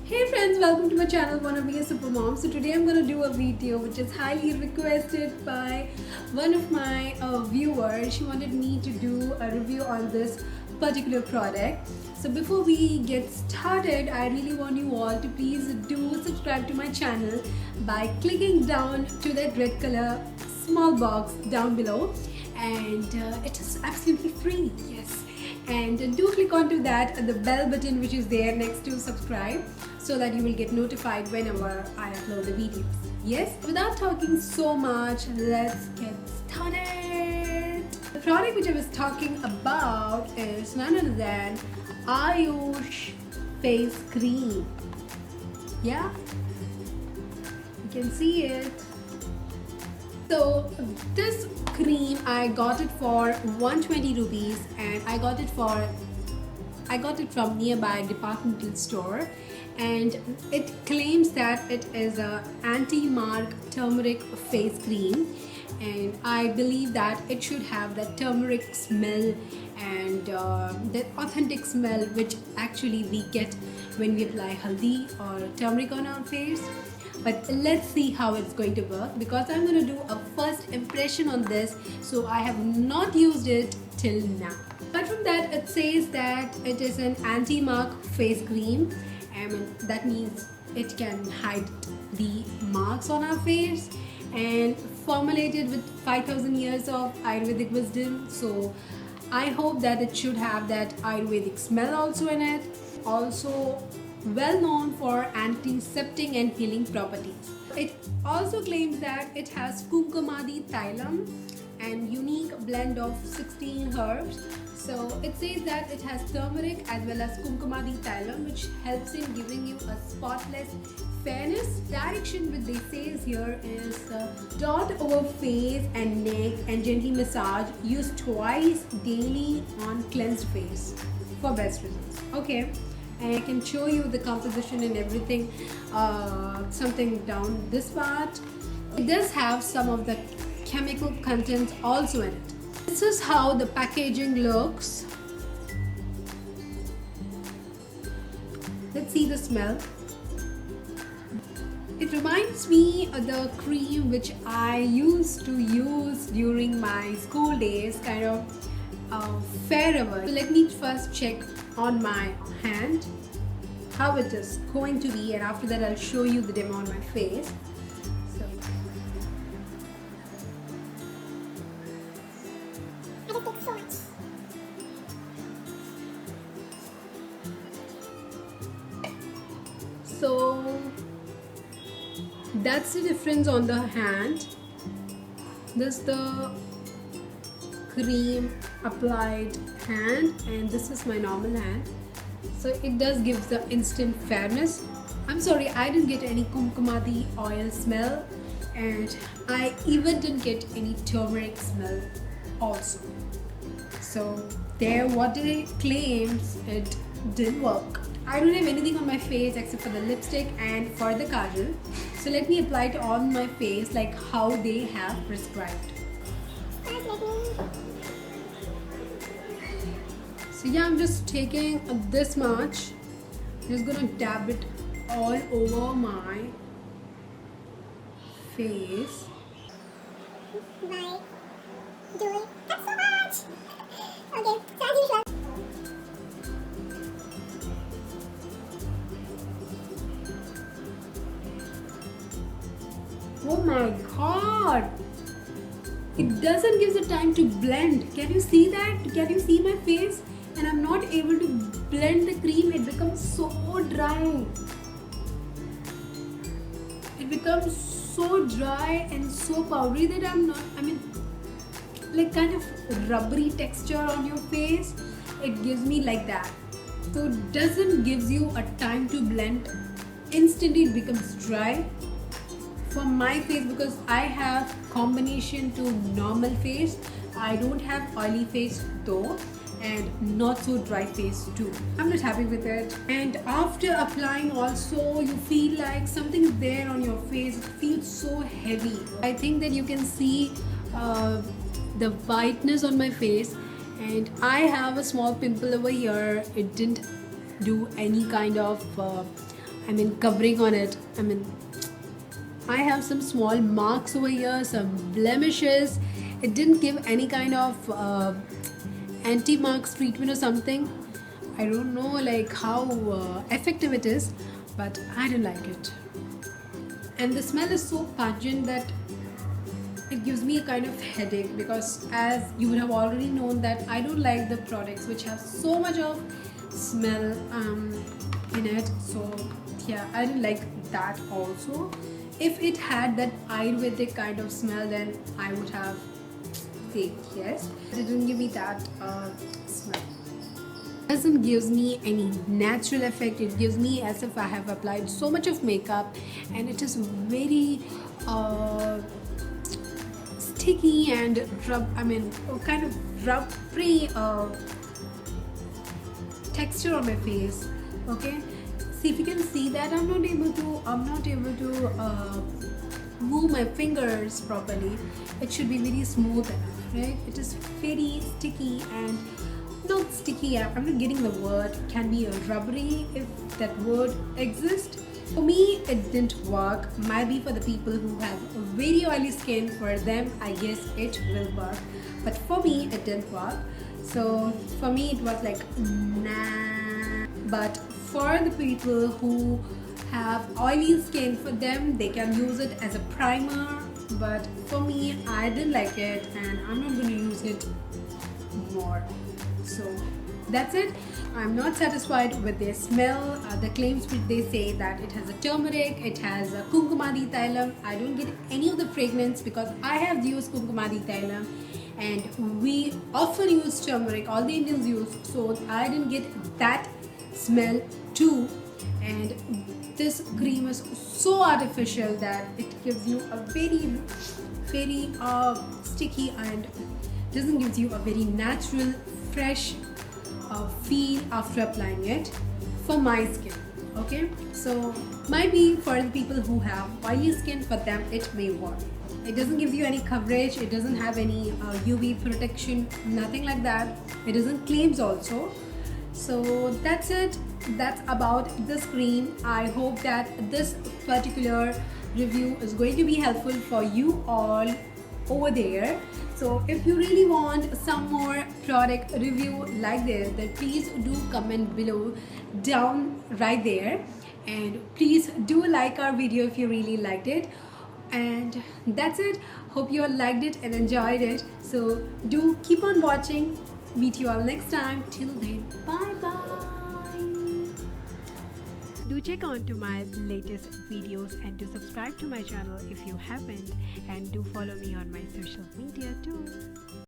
Hey friends, welcome to my channel Wanna Be a Super Mom. So today I'm gonna do a video which is highly requested by one of my viewers. She wanted me to do a review on this particular product. So before we get started, I really want you all to please do subscribe to my channel by clicking down to that red color small box down below, and it is absolutely free. Yes. And do click onto that the bell button which is there next to subscribe, so that you will get notified whenever I upload the videos. Yes, without talking so much, let's get started. The product which I was talking about is none other than Ayush face cream. Yeah, you can see it. So this cream I got it for 120 rupees, and I got it from nearby departmental store, and it claims that it is a anti-mark turmeric face cream, and I believe that it should have that turmeric smell and that authentic smell which actually we get when we apply haldi or turmeric on our face. But let's see how it's going to work, because I'm going to do a first impression on this, so I have not used it till now. Apart from that, it says that it is an anti-mark face cream, and that means it can hide the marks on our face, and formulated with 5000 years of Ayurvedic wisdom. So I hope that it should have that Ayurvedic smell also in it. Also well known for antiseptic and healing properties. It also claims that it has Kumkumadi Thailam and unique blend of 16 herbs. So it says that it has turmeric as well as Kumkumadi Thailam, which helps in giving you a spotless fairness. Direction which they says here is dot over face and neck and gently massage. Use twice daily on cleansed face for best results. Okay. And I can show you the composition and everything, something down this part. It does have some of the chemical content also in it. This is how the packaging looks. Let's see the smell. It reminds me of the cream which I used to use during my school days, kind of Forever. So let me first check on my hand how it is going to be, and after that I'll show you the demo on my face. So I just take so much. So that's the difference on the hand. This is the cream applied hand, and this is my normal hand. So it does give the instant fairness. I'm sorry, I didn't get any kumkumadi oil smell, and I even didn't get any turmeric smell also. So there, what it claims, it didn't work. I don't have anything on my face except for the lipstick and for the kajal. So let me apply it on my face like how they have prescribed. So yeah, I'm just taking this much. I'm just gonna dab it all over my face. By doing that so much. Okay, so as usual. Oh my god! It doesn't give the time to blend. Can you see that? Can you see my face? And I'm not able to blend the cream. It becomes so dry. It becomes so dry and so powdery that like kind of rubbery texture on your face. It gives me like that. So it doesn't gives you a time to blend. Instantly it becomes dry. For my face, because I have combination to normal face, I don't have oily face though, and not so dry face too. I'm not happy with it. And after applying also, you feel like something is there on your face. It feels so heavy. I think that you can see the whiteness on my face, and I have a small pimple over here. It didn't do any kind of covering on it. I have some small marks over here, some blemishes. It didn't give any kind of anti-marks treatment or something. I don't know like how effective it is, but I didn't like it. And the smell is so pungent that it gives me a kind of headache, because as you would have already known that I don't like the products which have so much of smell in it. So yeah, I didn't like that also. If it had that Ayurvedic kind of smell, then I would have said yes. It didn't give me that smell. Doesn't gives me any natural effect. It gives me as if I have applied so much of makeup, and it is very sticky and kind of rubbery texture on my face. Okay, see if you can see that I'm not able to move my fingers properly. It should be very smooth enough, right? It is very sticky and not sticky. I'm not getting the word. It can be a rubbery if that word exists. For me, it didn't work. Might be for the people who have a very oily skin. For them, I guess it will work. But for me, it didn't work. So for me, it was like nah. But for the people who have oily skin, for them, they can use it as a primer. But for me, I didn't like it, and I'm not going to use it more. So that's it. I'm not satisfied with their smell. The claims which they say that it has a turmeric, it has a Kumkumadi Thailam. I don't get any of the fragrance because I have used Kumkumadi Thailam, and we often use turmeric. All the Indians use, so I didn't get that smell too. And this cream is so artificial that it gives you a very sticky, and doesn't give you a very natural, fresh feel after applying it for my skin. Okay, so might be for the people who have oily skin, for them it may work. It doesn't give you any coverage, it doesn't have any UV protection, nothing like that. It doesn't claims also. So that's it. That's about this cream. I hope that this particular review is going to be helpful for you all over there. So if you really want some more product review like this, then please do comment below down right there, and please do like our video if you really liked it. And that's it. Hope you all liked it and enjoyed it. So do keep on watching. Meet you all next time. Till then, bye bye. Do check on to my latest videos and do subscribe to my channel if you haven't, and do follow me on my social media too.